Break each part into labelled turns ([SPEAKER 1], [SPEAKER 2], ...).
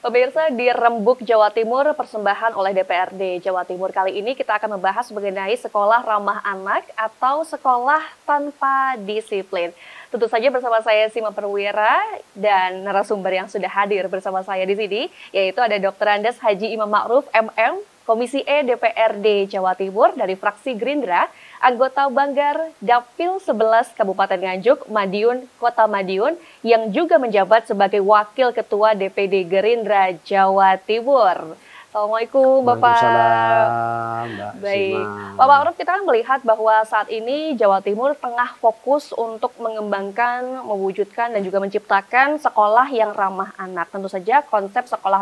[SPEAKER 1] Pemirsa, di Rembuk, Jawa Timur, persembahan oleh DPRD Jawa Timur. Kali ini kita akan membahas mengenai sekolah ramah anak atau sekolah tanpa disiplin. Tentu saja bersama saya Sima Perwira dan narasumber yang sudah hadir bersama saya di sini, yaitu ada Dr. Andes Haji Imam Ma'ruf MM, Komisi E DPRD Jawa Timur dari fraksi Gerindra, anggota Banggar Dapil 11 Kabupaten Nganjuk, Madiun, Kota Madiun, yang juga menjabat sebagai Wakil Ketua DPD Gerindra Jawa Timur. Assalamualaikum Bapak.
[SPEAKER 2] Waalaikumsalam, Mbak
[SPEAKER 1] Baik,
[SPEAKER 2] Sima.
[SPEAKER 1] Pak Ma'ruf, kita kan melihat bahwa saat ini Jawa Timur tengah fokus untuk mengembangkan, mewujudkan, dan juga menciptakan sekolah yang ramah anak. Tentu saja konsep sekolah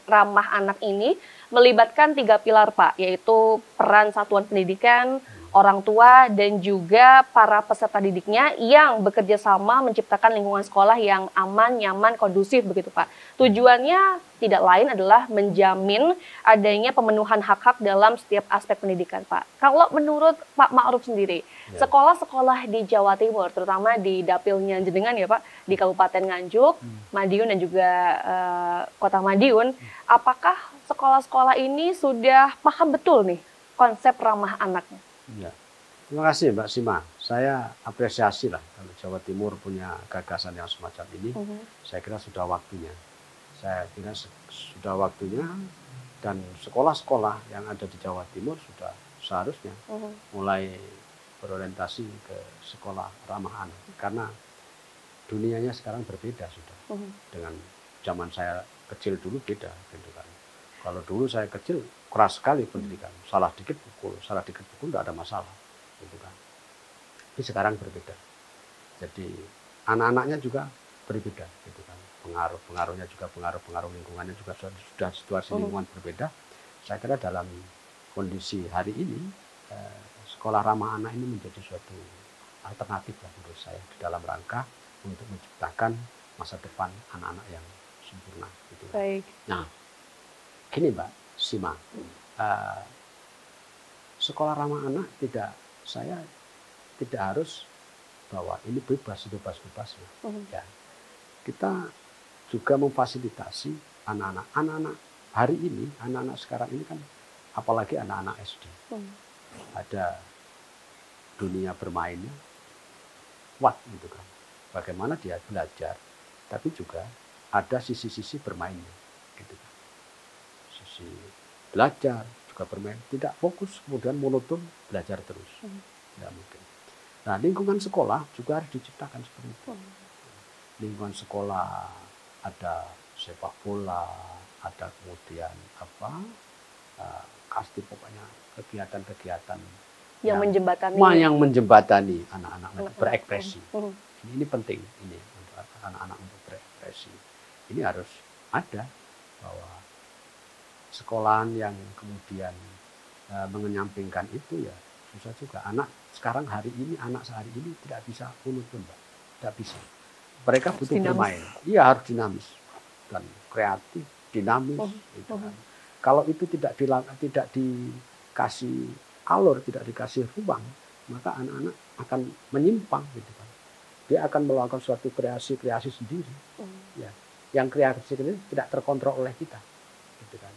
[SPEAKER 1] ramah anak ini melibatkan 3 pilar, Pak, yaitu peran satuan pendidikan, orang tua, dan juga para peserta didiknya yang bekerja sama menciptakan lingkungan sekolah yang aman, nyaman, kondusif begitu, Pak. Tujuannya tidak lain adalah menjamin adanya pemenuhan hak-hak dalam setiap aspek pendidikan, Pak. Kalau menurut Pak Ma'ruf sendiri, sekolah-sekolah di Jawa Timur, terutama di dapilnya jenengan ya Pak, di Kabupaten Nganjuk, Madiun, dan juga Kota Madiun, apakah sekolah-sekolah ini sudah paham betul nih konsep ramah anaknya?
[SPEAKER 2] Ya. Terima kasih Mbak Sima. Saya apresiasi lah kalau Jawa Timur punya gagasan yang semacam ini. Saya kira sudah waktunya. Saya kira sudah waktunya, dan sekolah-sekolah yang ada di Jawa Timur sudah seharusnya mulai berorientasi ke sekolah ramah anak. Karena dunianya sekarang berbeda sudah. Dengan zaman saya kecil dulu beda gitu kan. Kalau dulu saya kecil keras sekali pendidikan, salah dikit pukul tidak ada masalah, gitu kan. Tapi sekarang berbeda. Jadi anak-anaknya juga berbeda, gitu kan. Pengaruhnya juga pengaruh lingkungannya juga sudah situasi lingkungan berbeda. Saya kira dalam kondisi hari ini sekolah ramah anak ini menjadi suatu alternatif lah menurut saya di dalam rangka untuk menciptakan masa depan anak-anak yang sempurna. Gitu.
[SPEAKER 1] Baik.
[SPEAKER 2] Nah, gini Mbak Sima, sekolah ramah anak saya tidak harus bahwa ini bebas. Ya. Kita juga memfasilitasi anak-anak hari ini, anak-anak sekarang ini kan, apalagi anak-anak SD, ada dunia bermainnya kuat gitu kan. Bagaimana dia belajar, tapi juga ada sisi-sisi bermainnya, gitu kan. Sisi belajar juga bermain, tidak fokus kemudian monoton belajar terus, tidak mungkin. Nah, lingkungan sekolah juga harus diciptakan seperti itu. Lingkungan sekolah ada sepak bola, ada kemudian pasti pokoknya kegiatan-kegiatan
[SPEAKER 1] yang
[SPEAKER 2] menjembatani anak-anak berekspresi. Ini penting ini untuk anak-anak untuk berekspresi. Ini harus ada, bahwa sekolahan yang kemudian mengenyampingkan itu ya susah juga. Anak sehari ini tidak bisa monoton, Mbak. Tidak bisa. Mereka butuh bermain. Iya, harus dinamis dan kreatif, dinamis. Gitu kan. Kalau itu tidak dikasih alur, tidak dikasih ruang, maka anak-anak akan menyimpang, gitu kan. Dia akan melakukan suatu kreasi sendiri. Ya, yang kreasi ini tidak terkontrol oleh kita, gitu kan.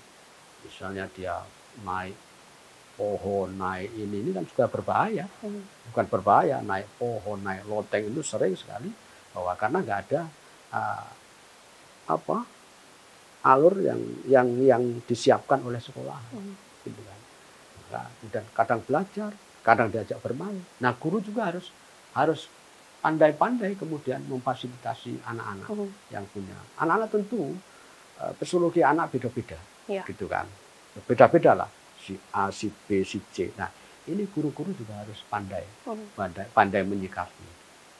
[SPEAKER 2] Misalnya dia naik pohon, naik ini kan sudah berbahaya. Bukan berbahaya, naik pohon, naik loteng itu sering sekali, bahwa karena nggak ada alur yang disiapkan oleh sekolah, gitu kan. Dan kadang belajar, kadang diajak bermain. Nah, guru juga harus pandai-pandai kemudian memfasilitasi anak-anak yang punya. Anak-anak tentu psikologi anak beda-beda, gitu kan. Beda-beda lah, si A, si B, si C. Nah, ini guru-guru juga harus pandai menyikapi.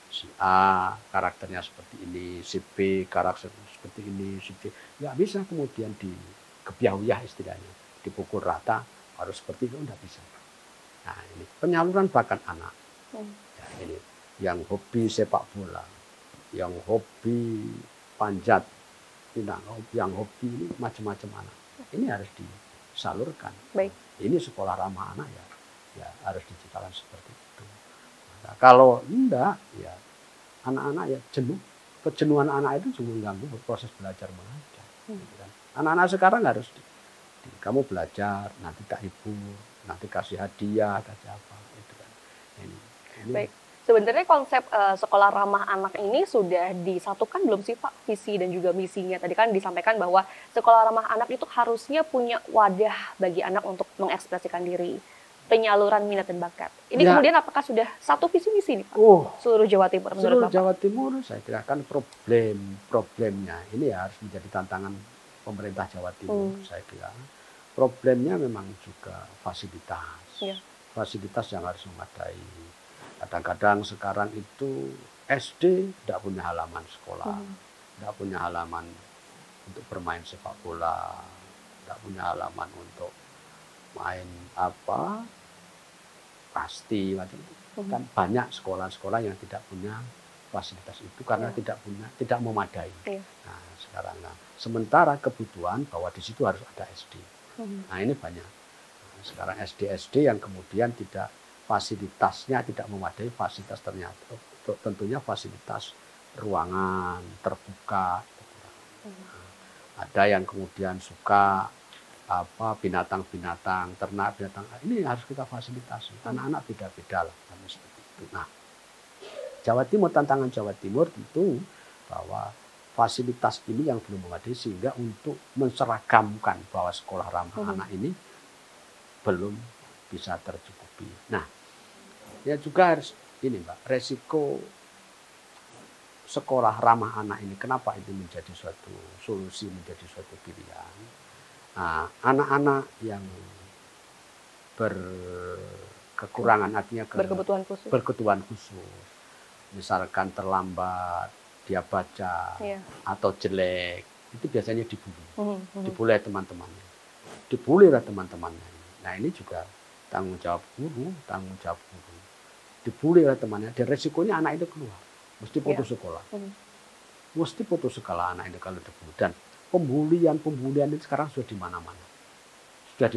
[SPEAKER 2] Si A karakternya seperti ini, si B karakternya seperti ini, si C. Nggak bisa kemudian dikebiauyah istilahnya, dipukul rata, harus seperti itu, nggak bisa. Nah, ini penyaluran bakat anak. Ya, ini yang hobi sepak bola, yang hobi panjat pinang, yang hobi ini macam-macam anak. Ini harus disalurkan.
[SPEAKER 1] Baik.
[SPEAKER 2] Ini sekolah ramah anak ya harus diciptakan seperti itu. Nah, kalau enggak, ya anak-anak ya jenuh. Kejenuhan anak itu juga mengganggu proses belajar mengajar. Gitu kan. Anak-anak sekarang harus kamu belajar, nanti tak ibu, nanti kasih hadiah, kasih apa, itu kan. Ini.
[SPEAKER 1] Baik. Sebenarnya konsep sekolah ramah anak ini sudah disatukan belum sih Pak, visi dan juga misinya? Tadi kan disampaikan bahwa sekolah ramah anak itu harusnya punya wadah bagi anak untuk mengekspresikan diri, penyaluran minat dan bakat. Ini
[SPEAKER 2] Ya.
[SPEAKER 1] kemudian apakah sudah satu visi misi nih Pak? Seluruh Jawa Timur menurut
[SPEAKER 2] Seluruh
[SPEAKER 1] Bapak?
[SPEAKER 2] Jawa Timur saya kira kan problemnya ini harus menjadi tantangan pemerintah Jawa Timur. Saya kira problemnya memang juga fasilitas.
[SPEAKER 1] Ya.
[SPEAKER 2] Fasilitas yang harus memadai. Kadang-kadang sekarang itu SD tidak punya halaman sekolah, tidak punya halaman untuk bermain sepak bola, tidak punya halaman untuk main apa, pasti macam itu. Kan banyak sekolah-sekolah yang tidak punya fasilitas itu karena tidak memadai. Nah, sekarang sementara kebutuhan bahwa di situ harus ada SD. Nah, ini banyak. Nah, sekarang SD yang kemudian tidak fasilitasnya tidak memadai, fasilitas ternyata tentunya fasilitas ruangan terbuka. Ada yang kemudian suka apa binatang-binatang, ternak binatang, ini harus kita fasilitasi. Anak-anak beda-beda lah seperti itu. Nah, Jawa Timur, tantangan Jawa Timur tentu bahwa fasilitas ini yang belum memadai sehingga untuk menseragamkan bahwa sekolah ramah anak ini belum bisa tercukupi. Nah, ya juga harus ini Mbak, resiko sekolah ramah anak ini, kenapa itu menjadi suatu solusi, menjadi suatu pilihan. Nah, anak-anak yang berkekurangan, artinya berkebutuhan khusus, misalkan terlambat dia baca atau jelek, itu biasanya dibully, dibully teman-temannya, dibully lah teman-temannya. Nah, ini juga tanggung jawab guru, dibully oleh temannya, dan resikonya anak itu keluar, mesti putus sekolah, mesti putus sekolah anak itu kalau dibully. Dan pembulian itu sekarang sudah di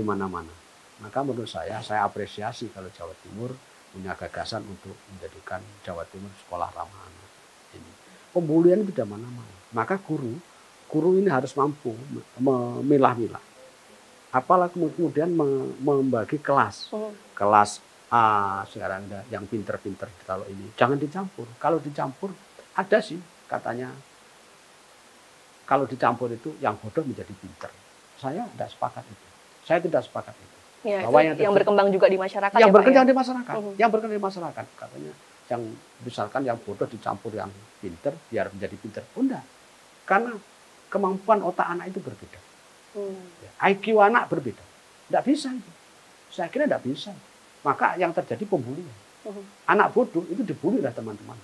[SPEAKER 2] mana-mana, Maka menurut saya apresiasi kalau Jawa Timur punya gagasan untuk menjadikan Jawa Timur sekolah ramah anak. Ini pembulian itu di mana-mana. Maka guru ini harus mampu memilah-milah. Apalagi kemudian membagi kelas, kelas A sekarang ada yang pinter-pinter kalau ini jangan dicampur. Kalau dicampur ada sih katanya kalau dicampur itu yang bodoh menjadi pinter. Saya tidak sepakat itu. Saya tidak sepakat itu.
[SPEAKER 1] Ya, bahwa yang berkembang juga di masyarakat.
[SPEAKER 2] Yang berkembang di masyarakat, yang berkembang di masyarakat katanya yang misalkan yang bodoh dicampur yang pinter biar menjadi pinter. Enggak, karena kemampuan otak anak itu berbeda. IQ anak berbeda. Tidak bisa itu. Saya kira tidak bisa. Maka yang terjadi pembulian. Anak bodoh itu dibully oleh teman-teman.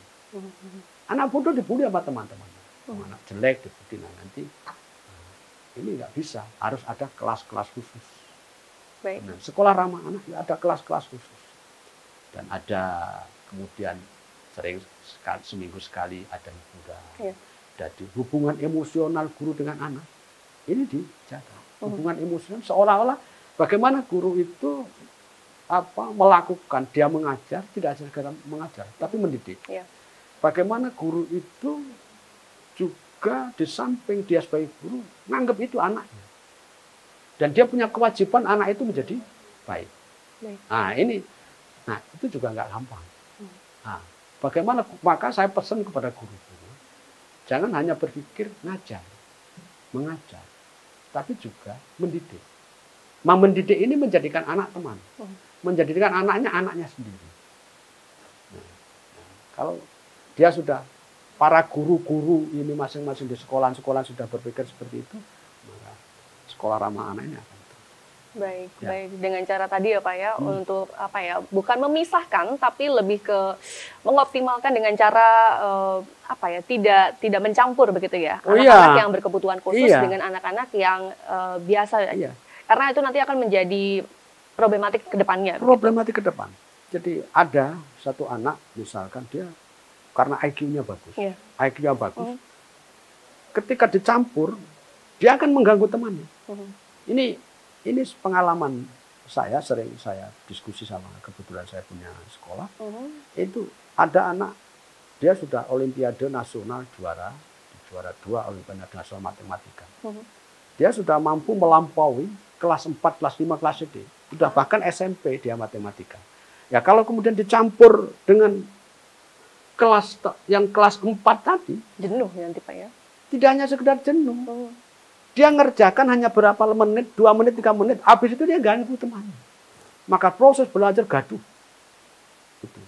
[SPEAKER 2] Anak bodoh dibully sama teman-teman. Anak jelek dibully. Nah, nanti ini nggak bisa. Harus ada kelas-kelas khusus.
[SPEAKER 1] Baik.
[SPEAKER 2] Nah, sekolah ramah anak ada kelas-kelas khusus. Dan ada kemudian sering seminggu sekali ada hiburan. Jadi hubungan emosional guru dengan anak ini dijaga. Hubungan emosional seolah-olah bagaimana guru itu melakukan, dia mengajar, tidak hanya mengajar, tapi mendidik. Bagaimana guru itu juga di samping dia sebagai guru, menganggap itu anaknya. Dan dia punya kewajiban anak itu menjadi baik. Nah, itu juga nggak gampang. Nah, bagaimana, maka saya pesan kepada guru-guru, jangan hanya berpikir mengajar, tapi juga mendidik. Mendidik ini menjadikan anak teman. Menjadikan anaknya sendiri. Nah, kalau dia sudah, para guru-guru ini masing-masing di sekolah-sekolah sudah berpikir seperti itu, maka sekolah ramah anak ini akan
[SPEAKER 1] baik. Dengan cara tadi ya Pak ya, untuk bukan memisahkan, tapi lebih ke mengoptimalkan dengan cara tidak mencampur begitu ya. Anak-anak yang berkebutuhan khusus dengan anak-anak yang biasa. Karena itu nanti akan menjadi problematik ke depannya.
[SPEAKER 2] Problematik ke depan. Jadi ada satu anak, misalkan dia karena IQ-nya bagus. IQ-nya bagus. Ketika dicampur, dia akan mengganggu temannya. Ini pengalaman saya, sering saya diskusi sama, kebetulan saya punya sekolah. Itu ada anak, dia sudah Olimpiade Nasional juara 2 Olimpiade Nasional Matematika. Dia sudah mampu melampaui kelas 4, kelas 5, kelas SD. Sudah bahkan SMP dia matematika. Ya kalau kemudian dicampur dengan kelas yang kelas 4 tadi.
[SPEAKER 1] Jenuh nanti Pak ya?
[SPEAKER 2] Tidak hanya sekedar jenuh. Dia ngerjakan hanya berapa menit, 2 menit, 3 menit. Habis itu dia ganggu temannya. Maka proses belajar gaduh. Gitu.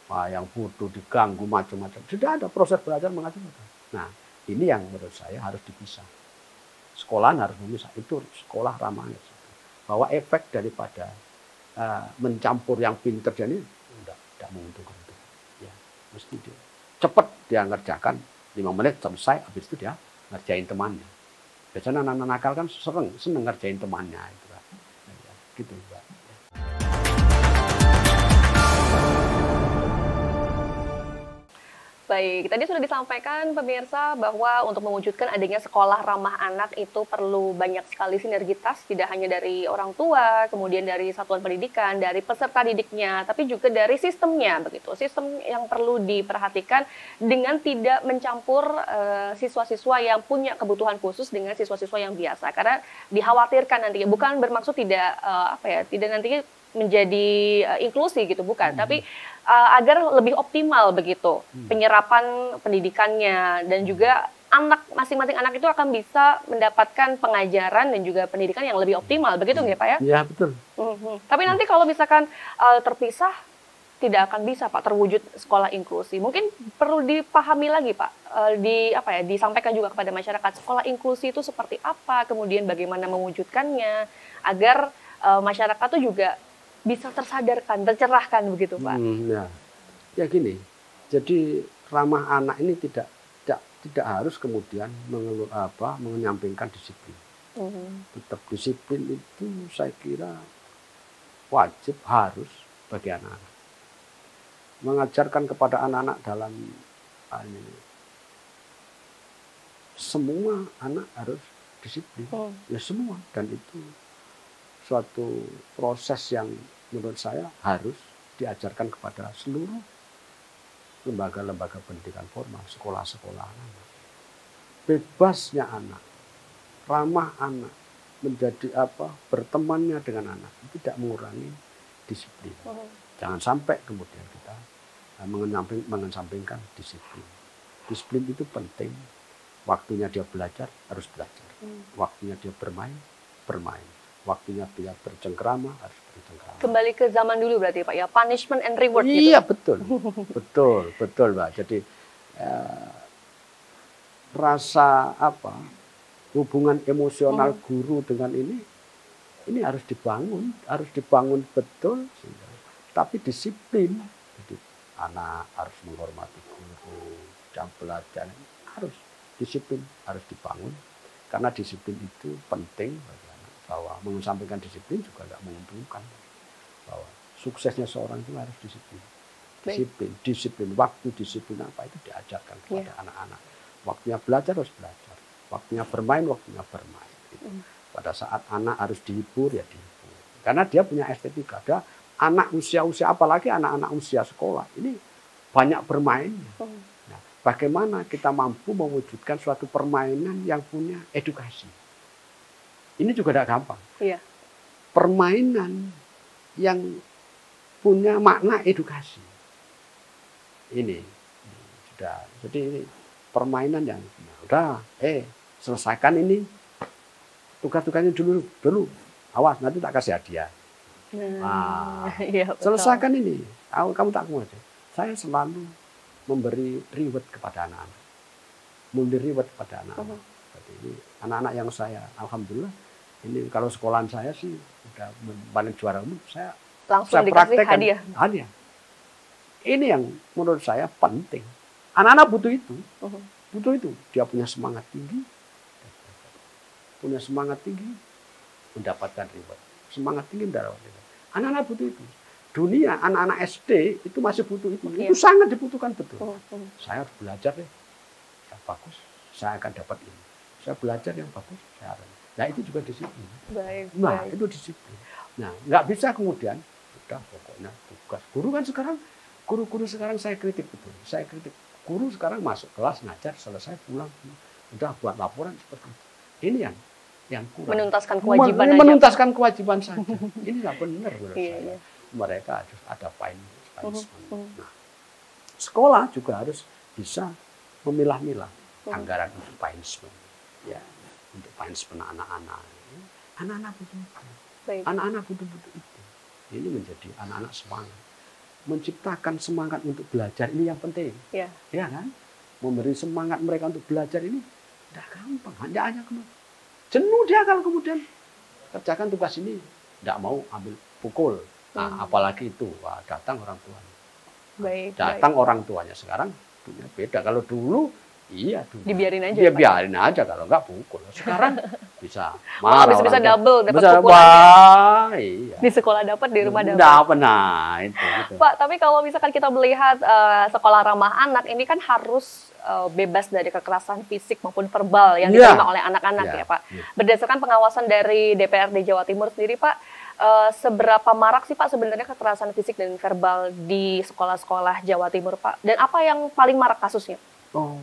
[SPEAKER 2] Wah, yang bodoh diganggu macam-macam. Sudah ada proses belajar mengajar. Nah, ini yang menurut saya harus dipisah. Sekolah harus memisah. Itu sekolah ramah anak. Bahwa efek daripada mencampur yang pinter jadi tidak menguntungkan. Ya, mesti dia cepat dia ngerjakan 5 menit selesai. Habis itu dia ngerjain temannya. Biasanya anak-anak nakal kan seneng ngerjain temannya itu kan. Ya, gitu Mbak.
[SPEAKER 1] Baik, tadi sudah disampaikan pemirsa bahwa untuk mewujudkan adanya sekolah ramah anak itu perlu banyak sekali sinergitas, tidak hanya dari orang tua, kemudian dari satuan pendidikan, dari peserta didiknya, tapi juga dari sistemnya begitu. Sistem yang perlu diperhatikan dengan tidak mencampur siswa-siswa yang punya kebutuhan khusus dengan siswa-siswa yang biasa, karena dikhawatirkan nantinya, bukan bermaksud tidak tidak nantinya menjadi inklusi gitu, bukan, tapi agar lebih optimal begitu penyerapan pendidikannya, dan juga anak masing-masing anak itu akan bisa mendapatkan pengajaran dan juga pendidikan yang lebih optimal, begitu nggak Pak ya?
[SPEAKER 2] Ya betul.
[SPEAKER 1] Tapi nanti kalau misalkan terpisah tidak akan bisa Pak terwujud sekolah inklusi. Mungkin perlu dipahami lagi Pak, disampaikan juga kepada masyarakat sekolah inklusi itu seperti apa, kemudian bagaimana mewujudkannya agar masyarakat tuh juga bisa tersadarkan, tercerahkan begitu Pak.
[SPEAKER 2] Ya gini, jadi ramah anak ini tidak harus kemudian menyampingkan disiplin. Tetap disiplin itu saya kira wajib, harus bagi anak-anak. Mengajarkan kepada anak-anak dalam ini, semua anak harus disiplin, ya semua, dan itu suatu proses yang menurut saya harus diajarkan kepada seluruh lembaga-lembaga pendidikan formal, sekolah-sekolah anak. Bebasnya anak, ramah anak, menjadi bertemannya dengan anak, itu tidak mengurangi disiplin. Jangan sampai kemudian kita mengesampingkan disiplin. Disiplin itu penting. Waktunya dia belajar, harus belajar. Waktunya dia bermain, bermain. Waktunya dia bercengkrama, harus bercengkrama.
[SPEAKER 1] Kembali ke zaman dulu berarti Pak ya, punishment and reward gitu.
[SPEAKER 2] Iya betul, betul Mbak. Jadi rasa hubungan emosional guru dengan ini harus dibangun betul. Tapi disiplin, jadi anak harus menghormati guru, jam belajar harus disiplin, harus dibangun. Karena disiplin itu penting bagi anak, bahwa mengesampingkan disiplin juga tidak menguntungkan. Bahwa suksesnya seorang itu harus disiplin. Disiplin waktu, disiplin apa itu diajarkan kepada anak-anak. Waktunya belajar harus belajar, waktunya bermain, waktunya bermain. Pada saat anak harus dihibur, ya dihibur. Karena dia punya estetika. Ada anak usia-usia, apalagi anak-anak usia sekolah, ini banyak bermainnya. Nah, bagaimana kita mampu mewujudkan suatu permainan yang punya edukasi? Ini juga tidak gampang.
[SPEAKER 1] Iya.
[SPEAKER 2] Permainan yang punya makna edukasi. Ini sudah. Jadi ini permainan yang udah, selesaikan ini tugas-tugasnya dulu. Awas, nanti tak kasih hadiah.
[SPEAKER 1] Iya,
[SPEAKER 2] selesaikan ini. Kamu tak mau aja. Saya selalu memberi reward kepada anak-anak. Memberi reward kepada anak-anak. Jadi ini anak-anak yang saya, alhamdulillah, ini kalau sekolahan saya sih udah paling juara umum, saya
[SPEAKER 1] langsung dikasih
[SPEAKER 2] hadiah. Ini yang menurut saya penting. Anak-anak butuh itu. Butuh itu. Dia punya semangat tinggi. Mendapatkan reward. Semangat tinggi mendapatkan reward. Anak-anak butuh itu. Dunia, anak-anak SD itu masih butuh itu. Itu sangat dibutuhkan betul. Saya harus belajar yang bagus, saya akan dapat ini. Saya belajar yang bagus, saya akan. Nah itu juga disiplin. Itu disiplin. Nah, nggak bisa kemudian, udah pokoknya tugas. Guru sekarang saya kritik betul. Saya kritik. Guru sekarang masuk kelas, ngajar, selesai, pulang. Udah buat laporan seperti itu. Ini yang yang kurang.
[SPEAKER 1] Menuntaskan kewajiban aja.
[SPEAKER 2] Menuntaskan kewajiban saja. Ini nggak benar menurut saya.
[SPEAKER 1] Iya.
[SPEAKER 2] Mereka harus ada punishment. Nah, sekolah juga harus bisa memilah-milah anggaran untuk punishment. Ya, untuk punishment anak-anak. Anak-anak butuh itu. Anak-anak butuh itu. Ini menjadi anak-anak semangat. Menciptakan semangat untuk belajar ini yang penting. Ya kan? Memberi semangat mereka untuk belajar ini tidak gampang. Hanya jenuh dia kalau kemudian kerjakan tugas ini tidak mau ambil pukul. Nah, apalagi itu datang orang tuanya. Datang orang tuanya sekarang punya beda. Kalau dulu iya dulu.
[SPEAKER 1] Dibiarin aja.
[SPEAKER 2] Dia biarin aja kalau nggak pukul. Sekarang bisa marah.
[SPEAKER 1] Bisa double dapat pukulan.
[SPEAKER 2] Wah, iya.
[SPEAKER 1] Di sekolah dapat, di rumah dapat.
[SPEAKER 2] Dapat, nah itu. Gitu.
[SPEAKER 1] Pak, tapi kalau misalkan kita melihat sekolah ramah anak ini kan harus bebas dari kekerasan fisik maupun verbal yang diterima oleh anak-anak ya Pak. Berdasarkan pengawasan dari DPRD Jawa Timur sendiri Pak, seberapa marak sih Pak sebenarnya kekerasan fisik dan verbal di sekolah-sekolah Jawa Timur Pak? Dan apa yang paling marak kasusnya?
[SPEAKER 2] Oh,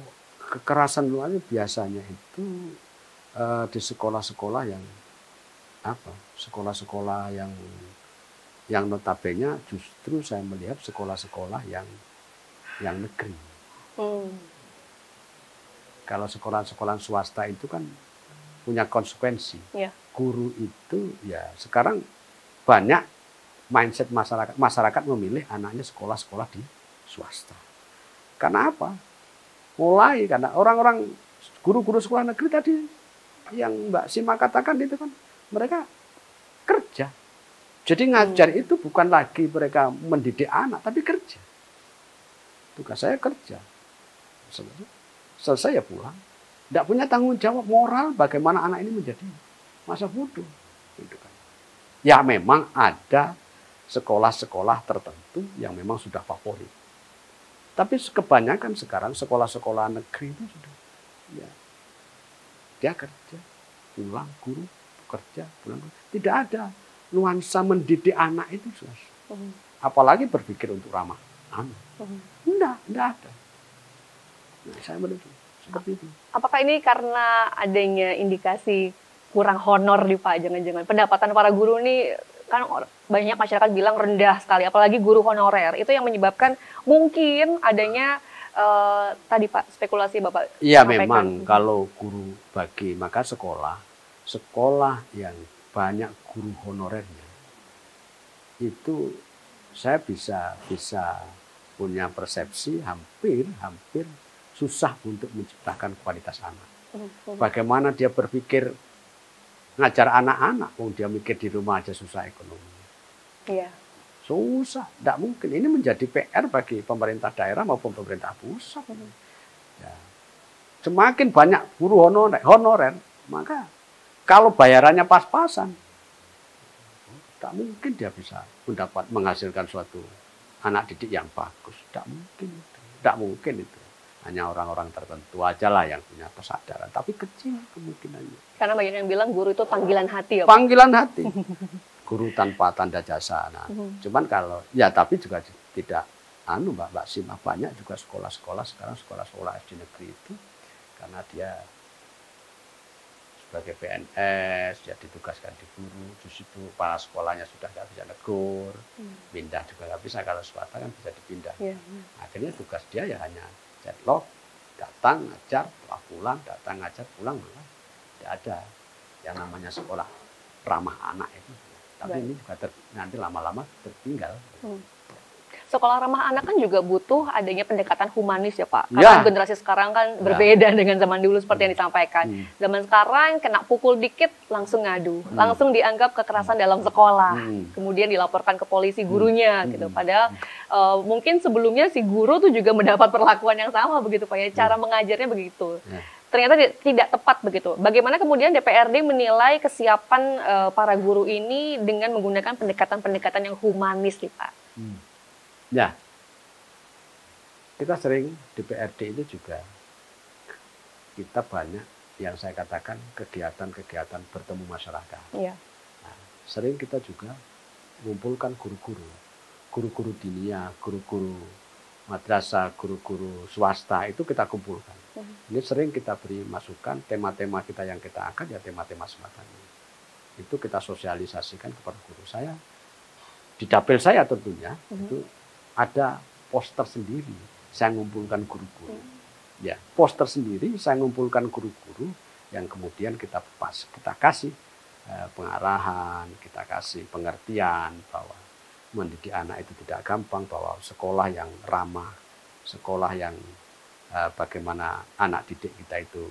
[SPEAKER 2] kekerasan luarnya biasanya itu di sekolah-sekolah yang sekolah-sekolah yang notabene justru saya melihat sekolah-sekolah yang negeri. Kalau sekolah-sekolah swasta itu kan punya konsekuensi. Guru itu ya sekarang banyak mindset masyarakat memilih anaknya sekolah-sekolah di swasta. Karena apa? Karena orang-orang guru-guru sekolah negeri tadi yang Mbak Sima katakan itu kan mereka kerja. Jadi ngajar itu bukan lagi mereka mendidik anak, tapi kerja. Tugas saya kerja. Selesai ya pulang. Tidak punya tanggung jawab moral bagaimana anak ini menjadi masa bodoh. Gitu kan. Ya memang ada sekolah-sekolah tertentu yang memang sudah favorit. Tapi kebanyakan sekarang sekolah-sekolah negeri itu sudah ya, dia kerja, pulang guru, kerja, pulang guru. Tidak ada nuansa mendidik anak itu. Apalagi berpikir untuk ramah anak. Tidak ada. Nah, saya menurut seperti itu.
[SPEAKER 1] Apakah ini karena adanya indikasi kurang honor nih Pak, jangan-jangan pendapatan para guru nih kan banyak masyarakat bilang rendah sekali, apalagi guru honorer, itu yang menyebabkan mungkin adanya tadi Pak spekulasi Bapak.
[SPEAKER 2] Iya memang kalau guru bagi maka sekolah yang banyak guru honorernya itu saya bisa punya persepsi hampir susah untuk menciptakan kualitas anak. Bagaimana dia berpikir ngajar anak-anak, dia mikir di rumah aja susah ekonomi. Iya. Susah, tidak mungkin. Ini menjadi PR bagi pemerintah daerah maupun pemerintah pusat. Ya. Semakin banyak guru honorer, maka kalau bayarannya pas-pasan, tak mungkin dia bisa menghasilkan suatu anak didik yang bagus. Tidak mungkin itu. Hanya orang-orang tertentu aja lah yang punya kesadaran, tapi kecil kemungkinannya.
[SPEAKER 1] Karena banyak yang bilang guru itu panggilan hati ya Pak?
[SPEAKER 2] Panggilan hati. Guru tanpa tanda jasa. Nah, cuman kalau, ya tapi juga tidak, Mbak Sima, banyak juga sekolah-sekolah sekarang, sekolah-sekolah SD negeri itu, karena dia sebagai PNS, dia ditugaskan di guru, justru kepala sekolahnya sudah nggak bisa negur, pindah juga nggak bisa, kalau swasta kan bisa dipindah. Akhirnya tugas dia ya hanya deadlock, datang, ngajar, pulang, datang, ngajar, pulang, tidak ada yang namanya sekolah ramah anak itu. Tapi ini juga nanti lama-lama tertinggal.
[SPEAKER 1] Sekolah ramah anak kan juga butuh adanya pendekatan humanis ya Pak. Karena generasi sekarang kan berbeda dengan zaman dulu seperti yang disampaikan. Zaman sekarang kena pukul dikit langsung ngadu, langsung dianggap kekerasan dalam sekolah. Kemudian dilaporkan ke polisi gurunya gitu. Padahal mungkin sebelumnya si guru tuh juga mendapat perlakuan yang sama begitu Pak ya. Cara mengajarnya begitu. Ternyata tidak tepat begitu. Bagaimana kemudian DPRD menilai kesiapan para guru ini dengan menggunakan pendekatan-pendekatan yang humanis nih Pak?
[SPEAKER 2] Ya, kita sering DPRD itu juga kita banyak yang saya katakan kegiatan-kegiatan bertemu masyarakat. Nah, sering kita juga mengumpulkan guru-guru dinia, guru-guru madrasah, guru-guru swasta itu kita kumpulkan. Ini sering kita beri masukan, tema-tema kita yang kita angkat ya tema-tema semacam ini. Itu kita sosialisasikan kepada guru saya. Di dapil saya tentunya itu ada poster sendiri. Saya ngumpulkan guru-guru. Ya, poster sendiri saya ngumpulkan guru-guru yang kemudian kita kasih pengarahan, kita kasih pengertian bahwa mendidik anak itu tidak gampang, bahwa sekolah yang ramah, sekolah yang bagaimana anak didik kita itu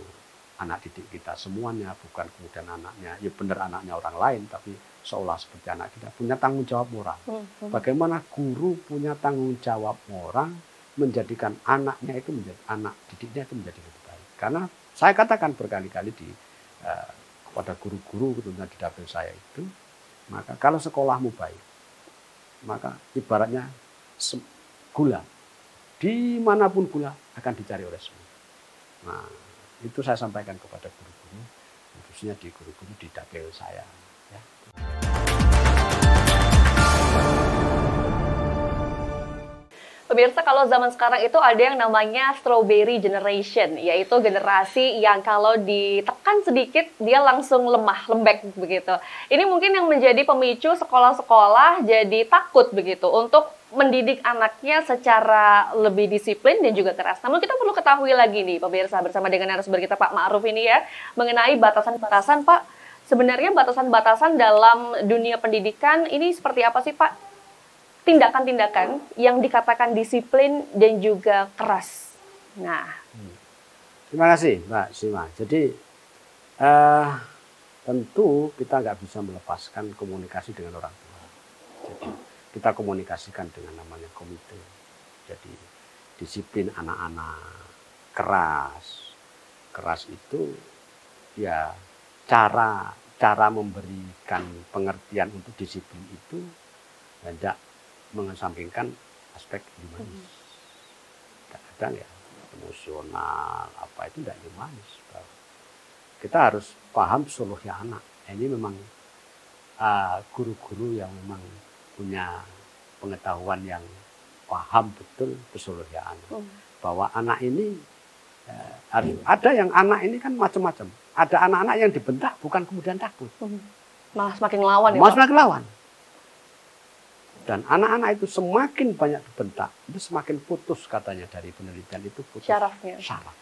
[SPEAKER 2] anak didik kita semuanya, bukan kemudian anaknya, ya benar anaknya orang lain, tapi seolah seperti anak kita, punya tanggung jawab moral. Bagaimana guru punya tanggung jawab moral menjadikan anaknya itu menjadi anak didiknya itu menjadi lebih baik. Karena saya katakan berkali-kali kepada guru-guru tentunya di dapil saya itu, maka kalau sekolahmu baik, maka ibaratnya gula, dimanapun gula akan dicari oleh semua. Nah, itu saya sampaikan kepada guru-guru, khususnya di guru-guru di dapil saya. Ya.
[SPEAKER 1] Pemirsa, kalau zaman sekarang itu ada yang namanya strawberry generation, yaitu generasi yang kalau ditekan sedikit dia langsung lemah, lembek begitu. Ini mungkin yang menjadi pemicu sekolah-sekolah jadi takut begitu untuk mendidik anaknya secara lebih disiplin dan juga keras. Namun kita perlu ketahui lagi nih pemirsa, bersama dengan narasumber kita Pak Ma'ruf ini ya, mengenai batasan-batasan Pak. Sebenarnya batasan-batasan dalam dunia pendidikan ini seperti apa sih Pak? Tindakan-tindakan yang dikatakan disiplin dan juga keras. Nah,
[SPEAKER 2] terima kasih Mbak Sima. Jadi tentu kita nggak bisa melepaskan komunikasi dengan orang tua. Jadi kita komunikasikan dengan namanya komite. Jadi disiplin anak-anak, keras itu ya cara memberikan pengertian untuk disiplin itu tidak mengesampingkan aspek humanis. Kadang-kadang ya emosional apa itu tidak humanis. Kita harus paham psikologi anak. Ini memang guru-guru yang memang punya pengetahuan yang paham betul psikologi anak. Bahwa anak ini ada yang anak ini kan macam-macam. Ada anak-anak yang dibentak bukan kemudian takut.
[SPEAKER 1] Malah semakin lawan ya Pak?
[SPEAKER 2] Malah semakin lawan. Dan anak-anak itu semakin banyak dibentak, itu semakin putus katanya dari penelitian itu putus
[SPEAKER 1] syarafnya.
[SPEAKER 2] Syaraf.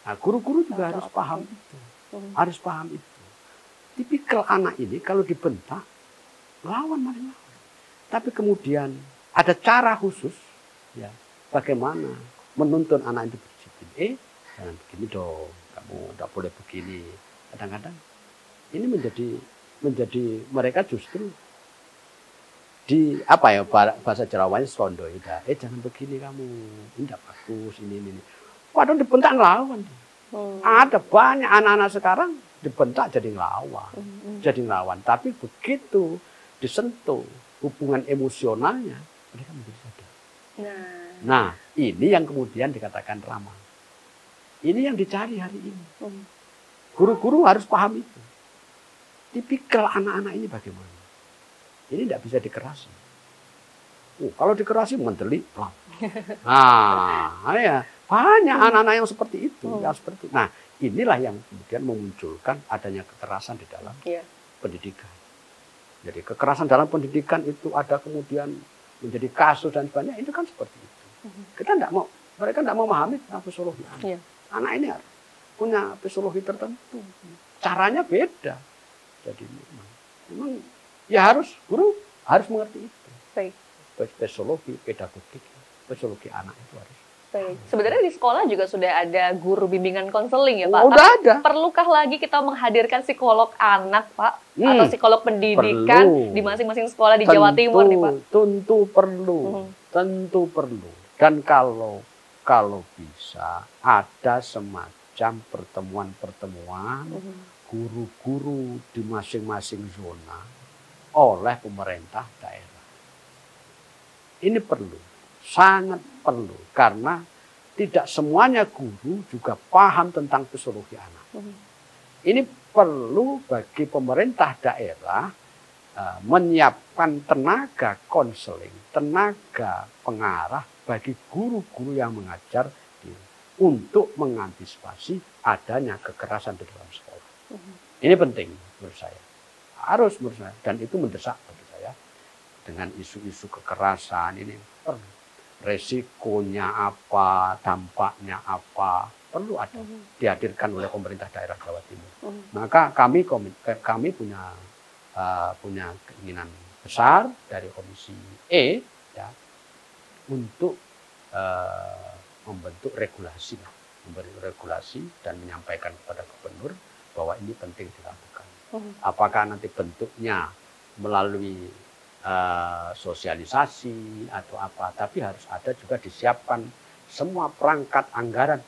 [SPEAKER 2] Nah, guru-guru juga harus paham itu. Harus paham itu. Tipikal anak ini kalau dibentak, lawan malah lawan. Tapi kemudian ada cara khusus, ya, bagaimana menuntun anak itu berdisiplin. Jangan begini dong, kamu tidak boleh begini. Kadang-kadang ini menjadi mereka justru di apa ya bahasa Jawanya slondo itu, jangan begini kamu, ini tidak bagus, ini. Padahal dibentak lawan. Ada banyak anak-anak sekarang dibentak jadi ngelawan, tapi begitu disentuh hubungan emosionalnya mereka menjadi sadar. Nah, ini yang kemudian dikatakan ramah. Ini yang dicari hari ini. Guru-guru harus paham itu. Tipikal anak-anak ini bagaimana? Ini tidak bisa dikerasi. Kalau dikerasi mendelik. Nah, ya banyak anak-anak yang seperti itu. Yang seperti. Nah, inilah yang kemudian memunculkan adanya kekerasan di dalam pendidikan. Jadi kekerasan dalam pendidikan itu ada kemudian menjadi kasus dan sebagainya. Itu kan seperti itu. Kita tidak mau, mereka tidak mau memahami psikologi anak. Anak ini punya psikologi tertentu. Caranya beda. Jadi memang ya guru harus mengerti itu.
[SPEAKER 1] Baik.
[SPEAKER 2] Psikologi, pedagogik, psikologi anak itu harus.
[SPEAKER 1] Baik. Sebenarnya di sekolah juga sudah ada guru bimbingan konseling ya Pak?
[SPEAKER 2] Udah ada.
[SPEAKER 1] Perlukah lagi kita menghadirkan psikolog anak Pak? Atau psikolog pendidikan di masing-masing sekolah di Jawa Timur nih Pak?
[SPEAKER 2] Tentu perlu. Tentu perlu. Dan kalau bisa ada semacam pertemuan-pertemuan guru-guru di masing-masing zona oleh pemerintah daerah. Ini perlu, sangat perlu, karena tidak semuanya guru juga paham tentang psikologi anak. Ini perlu bagi pemerintah daerah menyiapkan tenaga konseling, tenaga pengarah bagi guru-guru yang mengajar untuk mengantisipasi adanya kekerasan di dalam sekolah. Ini penting menurut saya. Harus menurut saya. Dan itu mendesak bagi saya. Dengan isu-isu kekerasan ini perlu. Resikonya apa, dampaknya apa, perlu ada. Dihadirkan oleh pemerintah daerah Jawa Timur. Maka kami punya keinginan besar dari Komisi E ya, untuk membentuk regulasi dan menyampaikan kepada gubernur bahwa ini penting dilakukan. Apakah nanti bentuknya melalui sosialisasi atau apa, tapi harus ada juga disiapkan semua perangkat anggaran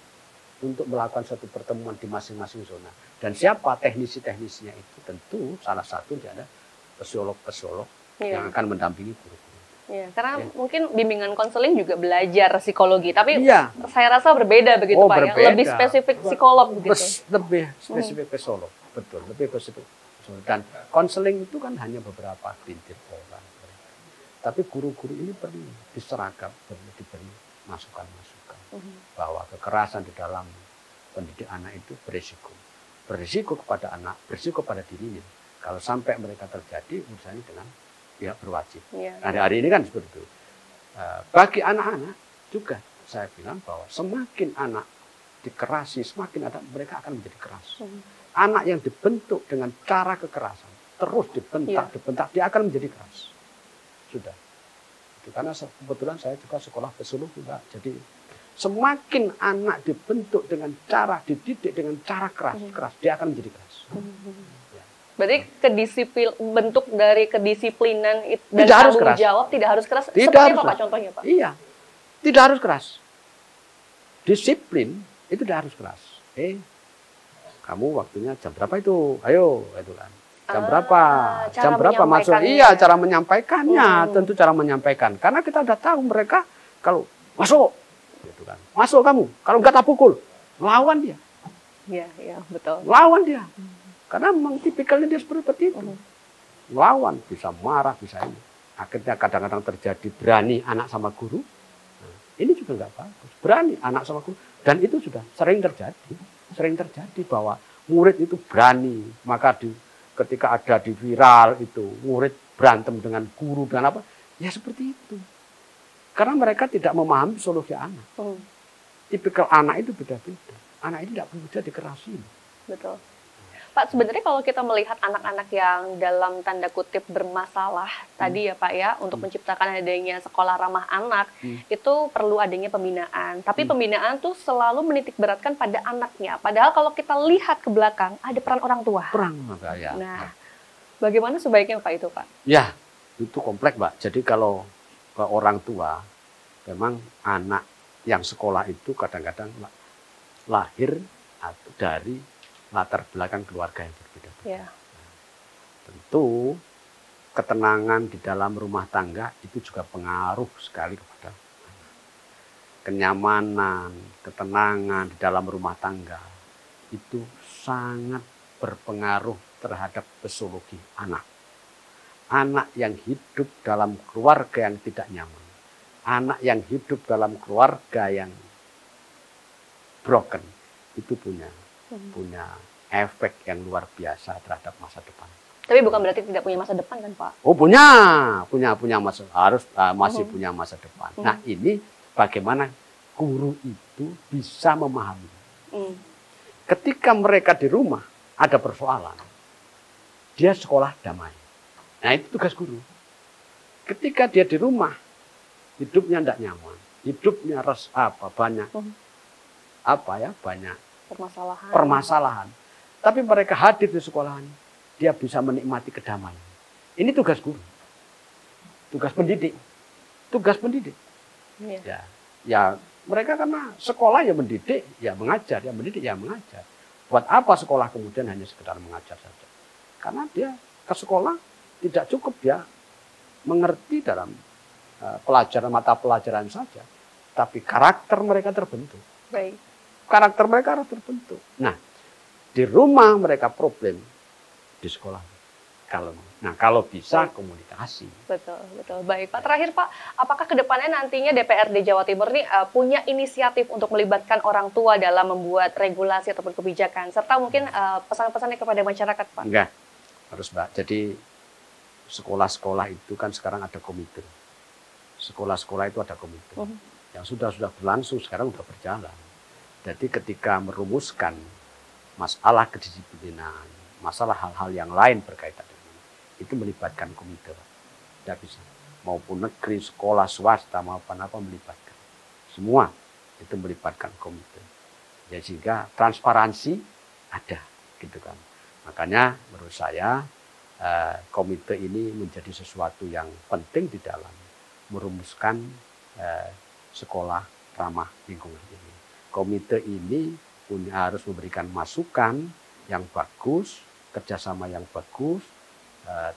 [SPEAKER 2] untuk melakukan suatu pertemuan di masing-masing zona. Dan siapa teknisi-teknisinya itu tentu salah satu ada psikolog-psikolog yang akan mendampingi guru.
[SPEAKER 1] Ya, karena mungkin bimbingan konseling juga belajar psikologi, tapi saya rasa berbeda begitu Pak, berbeda. Lebih spesifik psikolog begitu.
[SPEAKER 2] Lebih spesifik psikolog, betul, lebih spesifik. Dan konseling itu kan hanya beberapa bintir orang. Tapi guru-guru ini perlu diseragam, perlu diberi masukan-masukan bahwa kekerasan di dalam pendidik anak itu berisiko kepada anak, berisiko pada dirinya. Kalau sampai mereka terjadi, urusannya dengan pihak berwajib. Hari-hari ini kan seperti itu. Bagi anak-anak juga saya bilang bahwa semakin anak dikerasi, semakin mereka akan menjadi keras. Anak yang dibentuk dengan cara kekerasan, terus dibentak, dia akan menjadi keras. Sudah. Itu karena kebetulan saya juga sekolah pesulung juga. Jadi semakin anak dibentuk dengan cara, dididik dengan cara keras, dia akan menjadi keras.
[SPEAKER 1] Berarti bentuk dari kedisiplinan dan tanggung jawab tidak harus keras. Seperti apa Pak contohnya Pak?
[SPEAKER 2] Iya, tidak harus keras. Disiplin itu tidak harus keras. Kamu waktunya jam berapa itu? Ayo, itu kan. Jam berapa? Jam berapa masuk? Iya, cara menyampaikannya. Tentu cara menyampaikan. Karena kita udah tahu mereka kalau masuk, gitu kan. Masuk kamu. Kalau enggak tak pukul, lawan dia.
[SPEAKER 1] Iya, betul.
[SPEAKER 2] Lawan dia. Karena memang tipikalnya dia seperti itu. Lawan, bisa marah, bisa ini. Akhirnya kadang-kadang terjadi berani anak sama guru. Nah, ini juga nggak bagus. Berani anak sama guru. Dan itu sudah sering terjadi. Sering terjadi bahwa murid itu berani. Maka ketika ada di viral itu, murid berantem dengan guru dan apa. Ya seperti itu. Karena mereka tidak memahami psikologi anak. Tipikal anak itu beda-beda. Anak ini tidak perlu dikerasin.
[SPEAKER 1] Betul. Pak, sebenarnya kalau kita melihat anak-anak yang dalam tanda kutip bermasalah tadi ya Pak ya, untuk menciptakan adanya sekolah ramah anak, itu perlu adanya pembinaan. Tapi pembinaan tuh selalu menitik beratkan pada anaknya. Padahal kalau kita lihat ke belakang, ada peran orang tua.
[SPEAKER 2] Ya.
[SPEAKER 1] Nah, bagaimana sebaiknya Pak itu Pak?
[SPEAKER 2] Ya, itu kompleks Pak. Jadi kalau ke orang tua, memang anak yang sekolah itu kadang-kadang lahir dari latar belakang keluarga yang berbeda. Tentu ketenangan di dalam rumah tangga itu juga pengaruh sekali kepada kenyamanan, ketenangan di dalam rumah tangga itu sangat berpengaruh terhadap psikologi anak. Anak yang hidup dalam keluarga yang tidak nyaman, anak yang hidup dalam keluarga yang broken itu punya efek yang luar biasa terhadap masa depan.
[SPEAKER 1] Tapi bukan berarti tidak punya masa depan kan Pak?
[SPEAKER 2] Oh punya masa masih punya masa depan. Nah ini bagaimana guru itu bisa memahami. Ketika mereka di rumah ada persoalan, dia sekolah damai. Nah itu tugas guru. Ketika dia di rumah hidupnya tidak nyaman, hidupnya banyak permasalahan. Tapi mereka hadir di sekolahan, dia bisa menikmati kedamaian. Ini tugas guru, tugas pendidik. Ya mereka karena sekolah ya mendidik, ya mengajar, ya mendidik, ya mengajar. Buat apa sekolah kemudian hanya sekedar mengajar saja? Karena dia ke sekolah tidak cukup dia mengerti dalam mata pelajaran saja, tapi karakter mereka terbentuk.
[SPEAKER 1] Baik.
[SPEAKER 2] Karakter mereka harus terbentuk. Nah, di rumah mereka problem, di sekolah kalem. Nah, kalau bisa komunikasi.
[SPEAKER 1] Betul, betul. Baik, Pak. Terakhir, Pak, apakah kedepannya nantinya DPRD Jawa Timur ini punya inisiatif untuk melibatkan orang tua dalam membuat regulasi ataupun kebijakan, serta mungkin pesan-pesannya kepada masyarakat, Pak?
[SPEAKER 2] Enggak, harus Mbak. Jadi sekolah-sekolah itu kan sekarang ada komite. Sekolah-sekolah itu ada komite. Yang sudah berlangsung, sekarang sudah berjalan. Jadi ketika merumuskan masalah kedisiplinan, masalah hal-hal yang lain berkaitan dengan itu melibatkan komite. Tidak bisa. Maupun negeri, sekolah, swasta, maupun apa melibatkan. Semua itu melibatkan komite. Jadi sehingga transparansi ada, gitu kan. Makanya menurut saya komite ini menjadi sesuatu yang penting di dalam merumuskan sekolah ramah lingkungan ini. Komite ini harus memberikan masukan yang bagus, kerjasama yang bagus,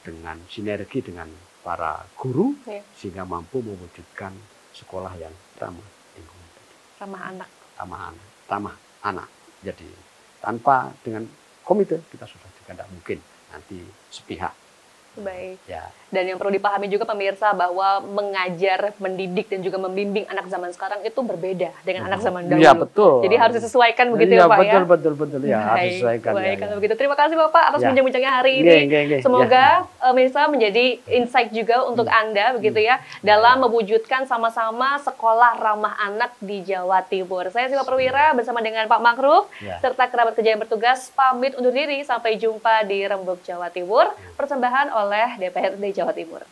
[SPEAKER 2] dengan sinergi dengan para guru, sehingga mampu mewujudkan sekolah yang ramah lingkungan.
[SPEAKER 1] Ramah anak.
[SPEAKER 2] Ramah anak. Jadi tanpa dengan komite kita sudah tidak mungkin nanti sepihak.
[SPEAKER 1] Baik.
[SPEAKER 2] Ya.
[SPEAKER 1] Dan yang perlu dipahami juga pemirsa bahwa mengajar, mendidik dan juga membimbing anak zaman sekarang itu berbeda dengan anak zaman dahulu.
[SPEAKER 2] Iya, betul.
[SPEAKER 1] Jadi harus disesuaikan begitu ya, Pak
[SPEAKER 2] betul,
[SPEAKER 1] ya.
[SPEAKER 2] Betul ya, harus disesuaikan.
[SPEAKER 1] Baik, kalau begitu terima kasih Bapak atas bincang-bincangnya hari ini. Semoga pemirsa menjadi insight juga untuk Anda begitu ya dalam mewujudkan sama-sama sekolah ramah anak di Jawa Timur. Saya Sima Perwira bersama dengan Pak Makruf serta kerabat kerja yang bertugas pamit undur diri, sampai jumpa di Rembuk Jawa Timur, persembahan oleh DPRD Jawa Timur.